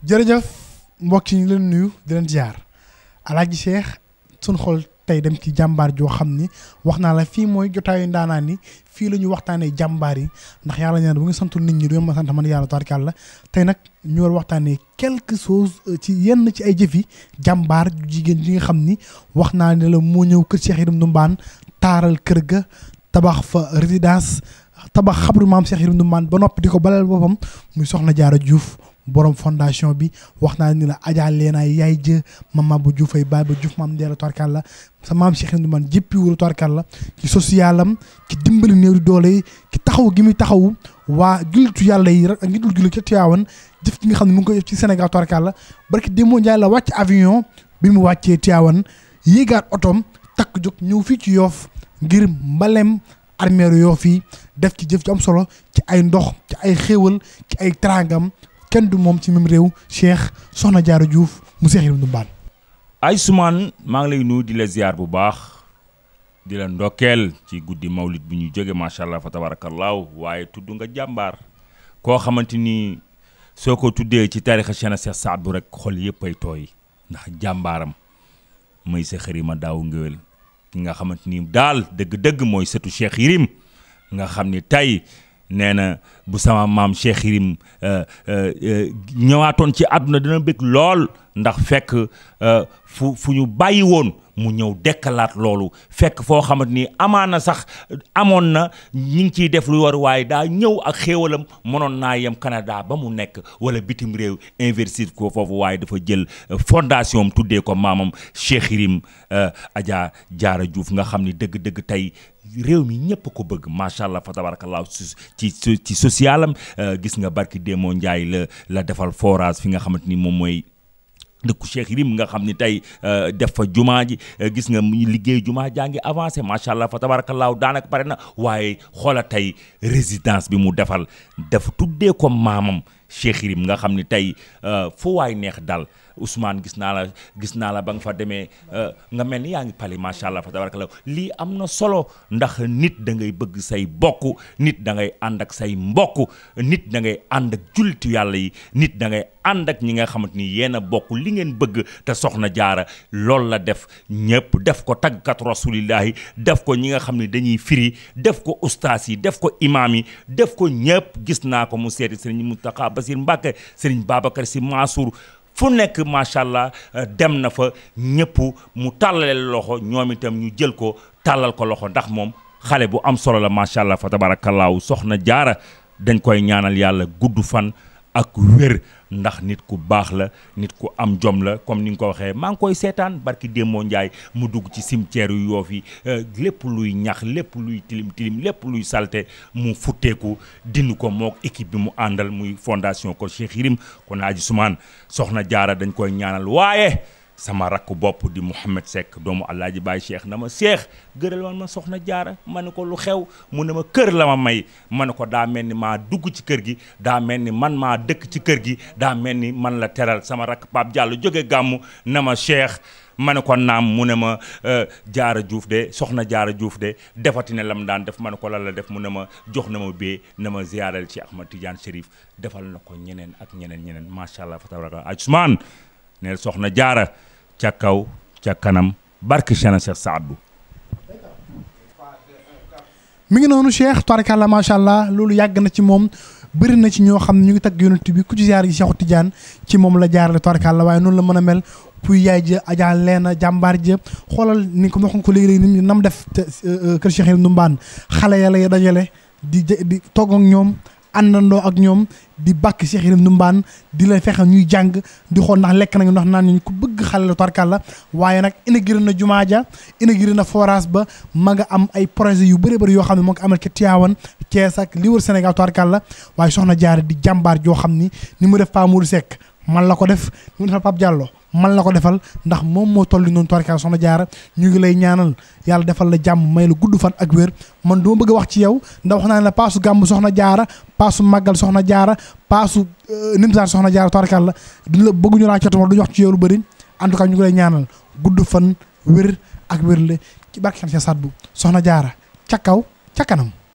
jërëjëf mbokk yi ñu leen nuyu di leen ziar Alaaji Cheikh suñ xol tey dem ci jàmbaar joo xam ni wax naa la fii mooy jotaayu ndaanaan ni fii la ñu waxtaanee jàmbaar yi ndax yàlla ñaan bu nga santul nit ñi du ma sant man yàlla tabarkàlla tey nag ñu war waxtaanee quelque chose ci yenn ci ay jëfi jàmbaar jigéen ji nga xam ni wax naa ne la moo ñëw kër Cheikh Yérim Ndoumane taaral kër ga tabax fa résidence tabax xabru maam Cheikh Yérim Ndoumane ba noppi di ko balal boppam muy Soxna Diarra Diouf borom fondation bi wax naa ni la Adja Leena yaay jë mama bu Diouf ay baay ba Diouf maam Ndeela torkal la sa maam Cheikh Yérim Ndoumane jéppiwul torkal la ci socialam ci dimbali néew di doole yi ci taxaw gi muy taxawu waa jullitu yàlla yi rek ak ngi dul julli ca Tiwaawan jëf gi nga xam ne mu ngi koy def ci Sénégal torkal la barki démb Njaay la wàcc avion bi mu wàccee Tiwaawan yéegaat otom takk jóg ñëw fii ci Yoof ngir mbalem armeeru Yoof yi def ci jëf ci am solo ci ay ndox ci ay xéewal ci ay trangam kenn du moom ci même réew Cheikh Soxna Diarra Diouf mu Cheikh Yérim Ndoumane. Ousmane maa ngi lay nuyu di la ziar bu baax di la ndokkeel ci guddi mawlid bi ñu jóge macha allah fa tabarakallahu waaye tudd nga jàmbaar koo xamante ni soo ko tuddee ci tarixa Cheikh Saad bu rek xol yëpp ay tooy ndax jàmbaaram mooy sa xërima daaw ngéwél ki nga xamante ni daal dëgg-dëgg mooy sëtu Cheikh Yérim nga xam ni tey nee na bu sama maam Cheikh Yérim ñëwaatoon ci àdduna dina bëgg lool ndax fekk fu ñu bàyyi woon mu ñëw dekkalaat loolu fekk foo xamante ni amaana sax amoon na ñi ngi ciy def lu war waaye daa ñëw ak xéewalam mënoon naa yem Canada ba mu nekk wala bitim réew investir ko foofu waaye dafa jël fondation am tuddee ko maamam Cheikh Yérim Adja Diarra Diouf nga xam ni dëgg-dëgg tey réew mi ñëpp ko bëgg macha allah fa tabarakallah ci socialam gis nga barki Démo Ndiaye la defal forage fi nga xamante ni moom mooy dëkku Cheikh Yérim nga xam ni tey def fa jumaa ji gis nga mu liggéey jumaa jaa ngi avancé macha allah fa tabarakallah daanaka pare na waaye xoola tey résidence bi mu defal dafa tuddee ko maamam Cheikh Yérim nga xam ni tey fu waay neex dal Ousmane gis naa la ba nga fa demee nga mel ni yaa ngi pali macha allah fa tabarakallah lii am na solo ndax nit da ngay bëgg say bokk nit da ngay ànd ak say mbokk nit da ngay ànd ak jullitu yàlla yi nit da ngay ànd ak ñi nga xamante ni yéen a bokk li ngeen bëgg te Soxna Diarra loolu la def ñëpp def ko tàggkat rasulillahi def ko ñi nga xam ne dañuy firi def ko ustaas yi def ko imaam yi def ko ñëpp gis naa ko mu seeti sëriñ Mountakha Bassir Mbacké sëriñ Babacar Sy Mansour fu nekk macha allah dem na fa ñëpp mu tàllale loxo ñoom itam ñu jël ko tàllal ko loxo ndax moom xale bu am solo la macha allah fa tabarakallahu Soxna Diarra dañ koy ñaanal yàlla gudd fan ak wér ndax nit ku baax la nit ku am jom la comme ni nga ko waxee maa ngi koy seetaan barki Démo Ndiaye mu dugg ci cimetière yu Yoof yi lépp luy ñax lépp luy tilim lépp luy salte mu futteeku dindi ko mook équipe bi mu àndal muy fondation ko Cheikh Yérim kon Ousmane Soxna Diarra dañ koy ñaanal waaye sama rakk bopp di Mouhamed Seck doomu Alaaji Baay Cheikh na ma Cheikh gëral man ma Soxna Diarra ma ne ko lu xew mu ne ma kër la ma may ma ne ko daa mel ni maa dugg ci kër gi daa mel ni man maa dëkk ci kër gi daa mel ni man la teral sama rakk Pape Diallo jóge gàmmu na ma Cheikh ma ne ko naam mu ne ma Diarra Diouf de Soxna Diarra Diouf de defati ne la mu daan def ma ne ko lan la def mu ne ma jox na ma bee na ma ziyaaral ci Ahmad Tidiane Chérif defal na ko ñeneen ak ñeneen macha allah fa tabaraka Ousmane ne Soxna Diarra ca kaw ca kanam barke Cheikh Saad bu mi ngi noonu Cheikh tabaarkalla macha allah loolu yàgg na ci moom bëri na ci ñoo xam ne ñu ngi tagg yonent bi ku ci ziar gi Cheikhu Tidiane ci moom la jaarale tabaarkalla waaye noonu la mën a mel puy yaay jë Adja Leena jàmbaar jë xoolal ni ko waxoon ko léegi-léegi ni nam def kër Cheikh Yérim Ndoumane xale yàlla ya dajale di togg ak ñoom àndandoo ak ñoom di bàkk Cheikh Yérim Ndoumane di la fexe ñuy jàng di xool ndax lekk nañu ndax naan ñu ku bëgg xale la tarkalla waaye nag inauguré na jumaa ja inauguré na forage ba ma nga am ay projet yu bëri yoo xam ne moo ngi amal ci Tivaouane Thiès ak li wër Sénégal tarkalla waaye Soxna Diarra di jàmbaar joo xam ni mu def Pa Mourou Seck man la ko def ni mu defal Pape Diallo man la ko defal ndax moom moo toll noonu tarkalla Soxna Diarra ñu ngi lay ñaanal yàlla defal la jàmm may la gudd fan ak wér man duma bëgg a wax ci yow ndax wax naa ne la paasu gàmmu Soxna Diarra paasu màggal Soxna Diarra paasu nimsaar Soxna Diarra tarkalla duñu la bëgguñu laa cotuma duñu wax ci yow lu bëri en tout cas ñu ngi lay ñaanal gudd fan wér ak wér la ci barke Cheikh Saad bu Soxna Diarra ca kaw ca kanam